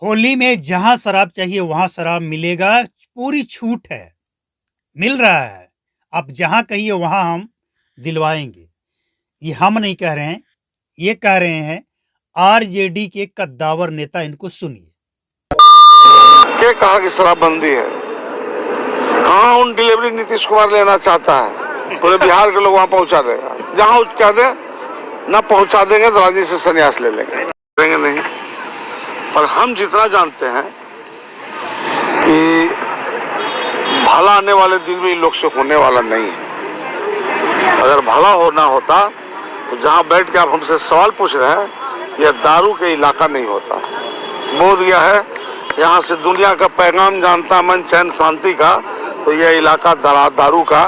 होली में जहाँ शराब चाहिए वहाँ शराब मिलेगा, पूरी छूट है, मिल रहा है। आप जहाँ कहिए वहाँ हम दिलवाएँगे। ये हम नहीं कह रहे हैं, ये कह रहे हैं आरजेडी के कद्दावर नेता, इनको सुनिए। क्या कहा कि शराबबंदी है? कहाँ उन डिलीवरी नीतीश कुमार लेना चाहता है? पूरे बिहार के लोग वहाँ पहुँचा देगा। जहाँ कह दे ना पहुँचा देंगे तो राजी से संन्यास ले लेंगे नहीं। पर हम जितना जानते हैं कि भला आने वाले दिन में इन लोग से होने वाला नहीं है। अगर भला होना होता तो जहाँ बैठ के आप हमसे सवाल पूछ रहे हैं, यह दारू के इलाका नहीं होता। बोध गया है यहाँ से दुनिया का पैगाम जानता मन चैन शांति का, तो यह इलाका दारू का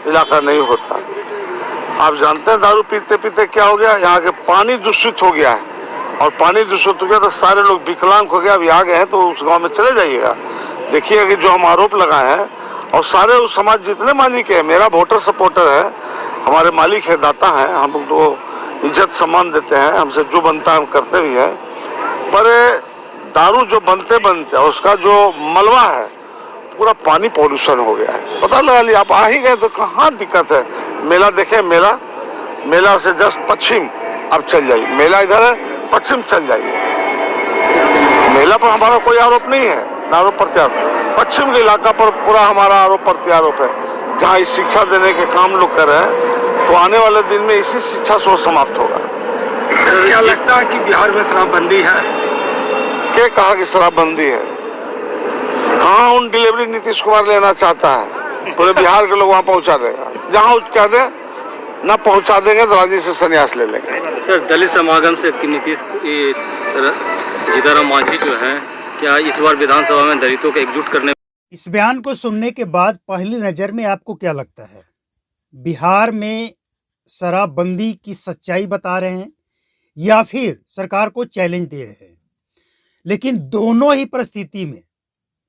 इलाका नहीं होता। आप जानते हैं दारू पीते पीते क्या हो गया? यहाँ के पानी दूषित हो गया है, और पानी दूषित हो गया तो सारे लोग विकलांग हो गया। अभी आ गए हैं तो उस गांव में चले जाइएगा, देखिएगा कि जो हम आरोप लगाए हैं, और सारे उस समाज जितने मालिक है, मेरा वोटर सपोर्टर है, हमारे मालिक है, दाता है, हम तो इज्जत सम्मान देते हैं, हमसे जो बनता है हम करते भी हैं। पर दारू जो बनते बनते उसका जो मलबा है, पूरा पानी पॉल्यूशन हो गया है। पता लगा लिया, आप आ ही गए तो कहाँ दिक्कत है? मेला देखे, मेला से जस्ट पश्चिम अब चल जाइए, मेला इधर है, पश्चिम चल जाइए। मेला पर हमारा कोई आरोप नहीं है, ना आरोप प्रत्यारोप। पश्चिम के इलाका पर पूरा हमारा आरोप प्रत्यारोप है। जहाँ इस शिक्षा देने के काम लोग कर रहे हैं, तो आने वाले दिन में इसी शिक्षा से समाप्त होगा। क्या लगता है कि बिहार में शराबबंदी है? क्या कहा कि शराबबंदी है? कहाँ उन डिलीवरी नीतीश कुमार लेना चाहता है? पूरे बिहार के लोग वहाँ पहुँचा देगा। जहाँ कह दे ना पहुँचा देंगे तो राजी से संन्यास ले लेंगे। सर, दलित समागम से नीतीश जीतनराम मांझी जो है, क्या इस बार विधानसभा में दलितों को एकजुट करने? इस बयान को सुनने के बाद पहली नज़र में आपको क्या लगता है? बिहार में शराबबंदी की सच्चाई बता रहे हैं या फिर सरकार को चैलेंज दे रहे हैं? लेकिन दोनों ही परिस्थिति में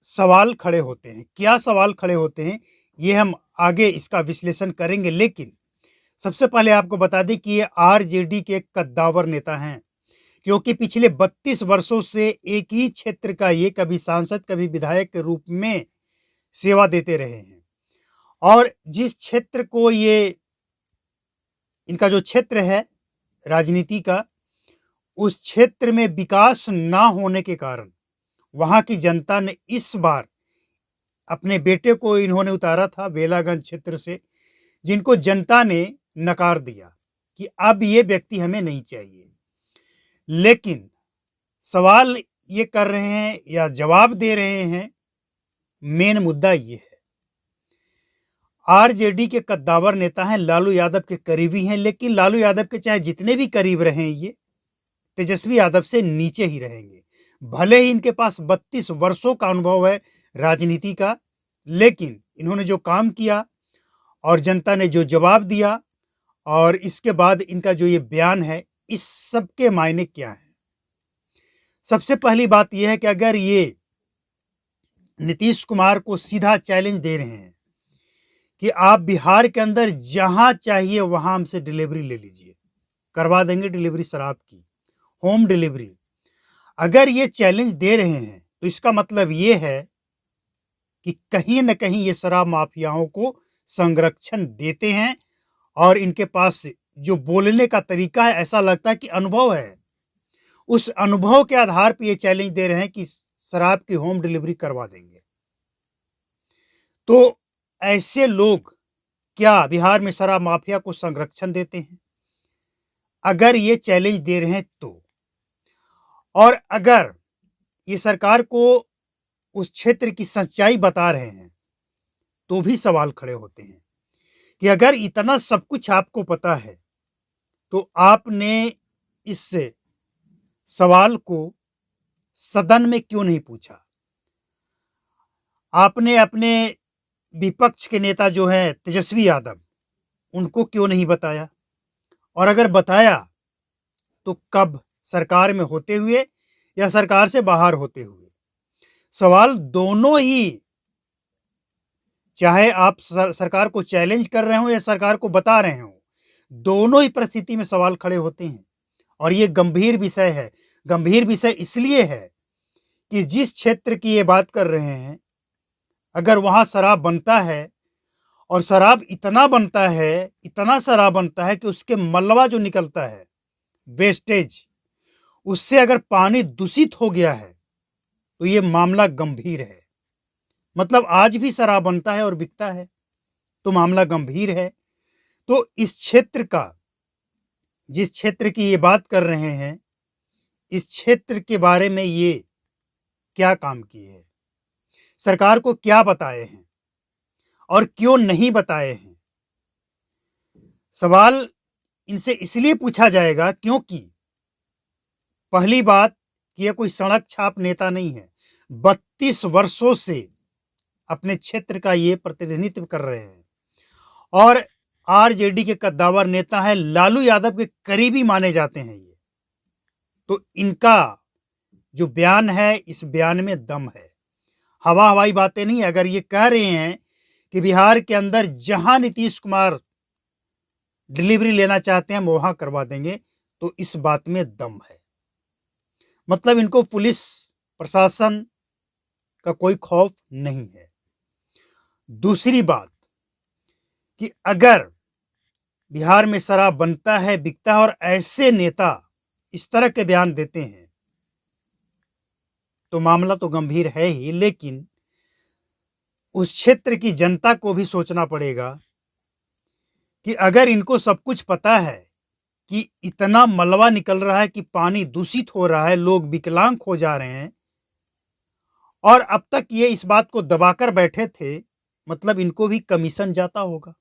सवाल खड़े होते हैं। क्या सवाल खड़े होते हैं ये हम आगे इसका विश्लेषण करेंगे, लेकिन सबसे पहले आपको बता दें कि ये आरजेडी के कद्दावर नेता हैं, क्योंकि पिछले 32 वर्षों से एक ही क्षेत्र का ये कभी सांसद कभी विधायक के रूप में सेवा देते रहे हैं। और जिस क्षेत्र को ये, इनका जो क्षेत्र है राजनीति का, उस क्षेत्र में विकास ना होने के कारण वहाँ की जनता ने इस बार अपने बेटे को इन्होंने उतारा था बेलागंज क्षेत्र से, जिनको जनता ने नकार दिया कि अब ये व्यक्ति हमें नहीं चाहिए। लेकिन सवाल ये कर रहे हैं या जवाब दे रहे हैं, मेन मुद्दा ये है। आरजेडी के कद्दावर नेता हैं, लालू यादव के करीबी हैं, लेकिन लालू यादव के चाहे जितने भी करीब रहें, ये तेजस्वी यादव से नीचे ही रहेंगे। भले ही इनके पास 32 वर्षों का अनुभव है राजनीति का, लेकिन इन्होंने जो काम किया और जनता ने जो जवाब दिया, और इसके बाद इनका जो ये बयान है, इस सब के मायने क्या हैं? सबसे पहली बात यह है कि अगर ये नीतीश कुमार को सीधा चैलेंज दे रहे हैं कि आप बिहार के अंदर जहां चाहिए वहां हमसे डिलीवरी ले लीजिए, करवा देंगे डिलीवरी शराब की, होम डिलीवरी। अगर ये चैलेंज दे रहे हैं तो इसका मतलब ये है कि कहीं न कहीं ये शराब माफियाओं को संरक्षण देते हैं, और इनके पास जो बोलने का तरीका है, ऐसा लगता है कि अनुभव है। उस अनुभव के आधार पर ये चैलेंज दे रहे हैं कि शराब की होम डिलीवरी करवा देंगे। तो ऐसे लोग क्या बिहार में शराब माफिया को संरक्षण देते हैं? अगर ये चैलेंज दे रहे हैं तो, और अगर ये सरकार को उस क्षेत्र की सच्चाई बता रहे हैं, तो भी सवाल खड़े होते हैं कि अगर इतना सब कुछ आपको पता है, तो आपने इस सवाल को सदन में क्यों नहीं पूछा? आपने अपने विपक्ष के नेता जो हैं तेजस्वी यादव, उनको क्यों नहीं बताया? और अगर बताया तो कब, सरकार में होते हुए या सरकार से बाहर होते हुए? सवाल दोनों ही, चाहे आप सरकार को चैलेंज कर रहे हो या सरकार को बता रहे हो, दोनों ही परिस्थिति में सवाल खड़े होते हैं। और ये गंभीर विषय है। गंभीर विषय इसलिए है कि जिस क्षेत्र की ये बात कर रहे हैं, अगर वहाँ शराब बनता है और शराब इतना बनता है, इतना शराब बनता है कि उसके मलबा जो निकलता है, वेस्टेज, उससे अगर पानी दूषित हो गया है तो ये मामला गंभीर है। मतलब आज भी शराब बनता है और बिकता है, तो मामला गंभीर है। तो इस क्षेत्र का, जिस क्षेत्र की ये बात कर रहे हैं, इस क्षेत्र के बारे में ये क्या काम किए हैं, सरकार को क्या बताए हैं और क्यों नहीं बताए हैं। सवाल इनसे इसलिए पूछा जाएगा क्योंकि पहली बात कि यह कोई सड़क छाप नेता नहीं है। 32 वर्षों से अपने क्षेत्र का ये प्रतिनिधित्व कर रहे हैं और आरजेडी के कद्दावर नेता हैं, लालू यादव के करीबी माने जाते हैं ये। तो इनका जो बयान है, इस बयान में दम है, हवा हवाई बातें नहीं। अगर ये कह रहे हैं कि बिहार के अंदर जहां नीतीश कुमार डिलीवरी लेना चाहते हैं हम वहां करवा देंगे, तो इस बात में दम है। मतलब इनको पुलिस प्रशासन का कोई खौफ नहीं है। दूसरी बात कि अगर बिहार में शराब बनता है, बिकता है और ऐसे नेता इस तरह के बयान देते हैं तो मामला तो गंभीर है ही, लेकिन उस क्षेत्र की जनता को भी सोचना पड़ेगा कि अगर इनको सब कुछ पता है कि इतना मलबा निकल रहा है कि पानी दूषित हो रहा है, लोग विकलांग हो जा रहे हैं, और अब तक ये इस बात को दबाकर बैठे थे, मतलब इनको भी कमीशन जाता होगा।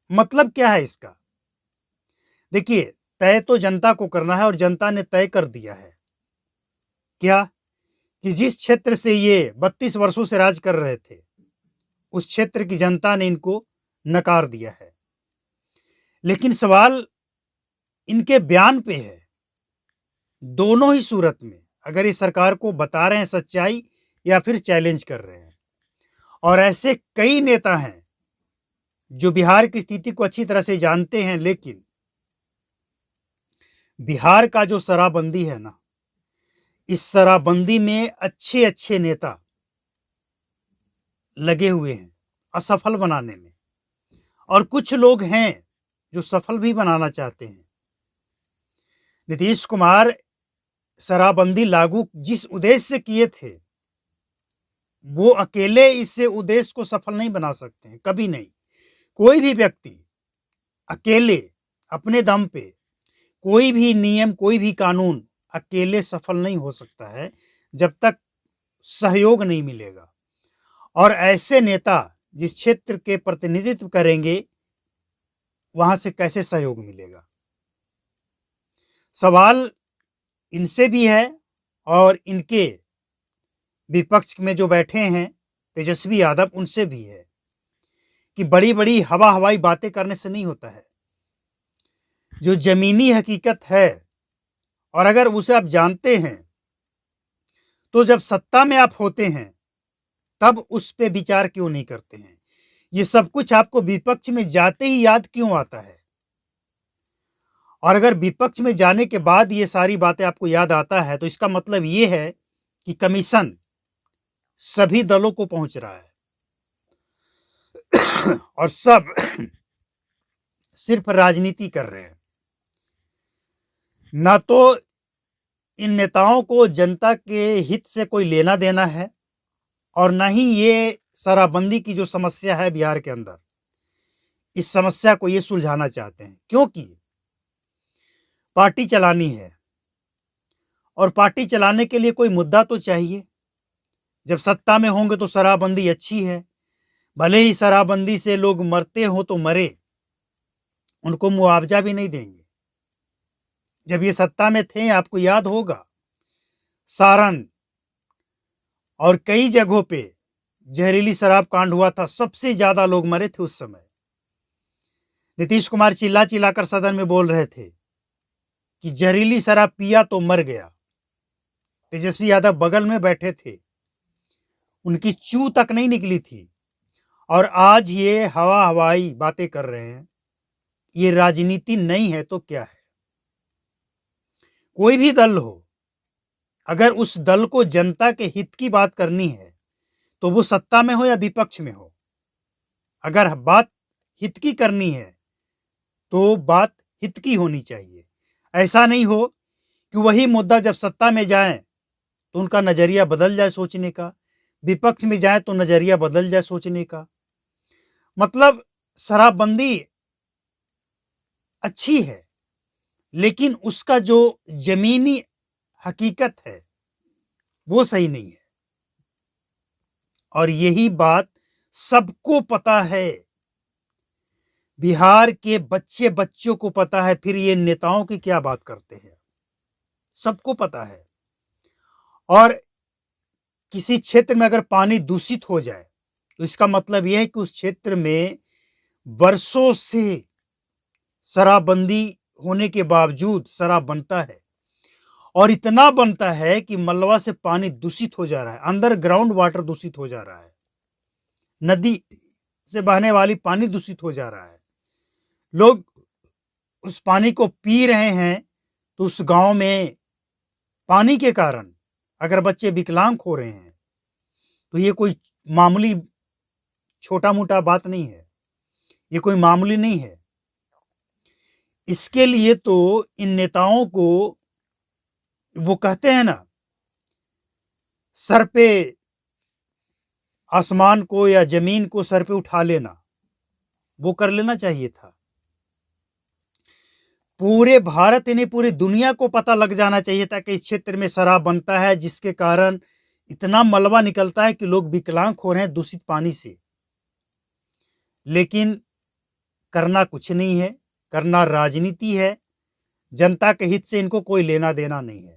मतलब क्या है इसका? देखिए, तय तो जनता को करना है और जनता ने तय कर दिया है क्या कि जिस क्षेत्र से ये 32 वर्षों से राज कर रहे थे, उस क्षेत्र की जनता ने इनको नकार दिया है। लेकिन सवाल इनके बयान पे है। दोनों ही सूरत में अगर ये सरकार को बता रहे हैं सच्चाई या फिर चैलेंज कर रहे हैं। और ऐसे कई नेता हैं जो बिहार की स्थिति को अच्छी तरह से जानते हैं, लेकिन बिहार का जो शराबबंदी है ना, इस शराबबंदी में अच्छे अच्छे नेता लगे हुए हैं असफल बनाने में, और कुछ लोग हैं जो सफल भी बनाना चाहते हैं। नीतीश कुमार शराबबंदी लागू जिस उद्देश्य से किए थे, वो अकेले इस उद्देश्य को सफल नहीं बना सकते हैं, कभी नहीं। कोई भी व्यक्ति अकेले अपने दम पे कोई भी नियम, कोई भी कानून अकेले सफल नहीं हो सकता है जब तक सहयोग नहीं मिलेगा। और ऐसे नेता जिस क्षेत्र के प्रतिनिधित्व करेंगे, वहां से कैसे सहयोग मिलेगा? सवाल इनसे भी है और इनके विपक्ष में जो बैठे हैं तेजस्वी यादव, उनसे भी है कि बड़ी बड़ी हवा हवाई बातें करने से नहीं होता है। जो जमीनी हकीकत है और अगर उसे आप जानते हैं, तो जब सत्ता में आप होते हैं तब उस पे विचार क्यों नहीं करते हैं? ये सब कुछ आपको विपक्ष में जाते ही याद क्यों आता है? और अगर विपक्ष में जाने के बाद ये सारी बातें आपको याद आता है, तो इसका मतलब ये है कि कमीशन सभी दलों को पहुंच रहा है और सब सिर्फ राजनीति कर रहे हैं। ना तो इन नेताओं को जनता के हित से कोई लेना देना है, और ना ही ये शराबबंदी की जो समस्या है बिहार के अंदर, इस समस्या को ये सुलझाना चाहते हैं। क्योंकि पार्टी चलानी है और पार्टी चलाने के लिए कोई मुद्दा तो चाहिए। जब सत्ता में होंगे तो शराबबंदी अच्छी है, भले ही शराबबंदी से लोग मरते हो तो मरे, उनको मुआवजा भी नहीं देंगे। जब ये सत्ता में थे, आपको याद होगा, सारण और कई जगहों पे जहरीली शराब कांड हुआ था, सबसे ज्यादा लोग मरे थे उस समय। नीतीश कुमार चिल्ला चिल्लाकर सदन में बोल रहे थे कि जहरीली शराब पिया तो मर गया। तेजस्वी यादव बगल में बैठे थे, उनकी चू तक नहीं निकली थी, और आज ये हवा हवाई बातें कर रहे हैं। ये राजनीति नहीं है तो क्या है? कोई भी दल हो, अगर उस दल को जनता के हित की बात करनी है तो वो सत्ता में हो या विपक्ष में हो, अगर बात हित की करनी है तो बात हित की होनी चाहिए। ऐसा नहीं हो कि वही मुद्दा जब सत्ता में जाए तो उनका नजरिया बदल जाए सोचने का, विपक्ष में जाए तो नजरिया बदल जाए सोचने का। मतलब शराबबंदी अच्छी है, लेकिन उसका जो जमीनी हकीकत है वो सही नहीं है, और यही बात सबको पता है। बिहार के बच्चे बच्चों को पता है, फिर ये नेताओं की क्या बात करते हैं, सबको पता है। और किसी क्षेत्र में अगर पानी दूषित हो जाए तो इसका मतलब यह है कि उस क्षेत्र में वर्षों से शराबबंदी होने के बावजूद शराब बनता है, और इतना बनता है कि मलबा से पानी दूषित हो जा रहा है, अंडर ग्राउंड वाटर दूषित हो जा रहा है, नदी से बहने वाली पानी दूषित हो जा रहा है, लोग उस पानी को पी रहे हैं। तो उस गांव में पानी के कारण अगर बच्चे विकलांग हो रहे हैं तो ये कोई मामूली छोटा मोटा बात नहीं है, ये कोई मामूली नहीं है। इसके लिए तो इन नेताओं को, वो कहते हैं ना, सर पे आसमान को या जमीन को सर पे उठा लेना, वो कर लेना चाहिए था। पूरे भारत यानी पूरी दुनिया को पता लग जाना चाहिए था कि इस क्षेत्र में शराब बनता है, जिसके कारण इतना मलबा निकलता है कि लोग विकलांग हो रहे हैं दूषित पानी से। लेकिन करना कुछ नहीं है, करना राजनीति है, जनता के हित से इनको कोई लेना देना नहीं है।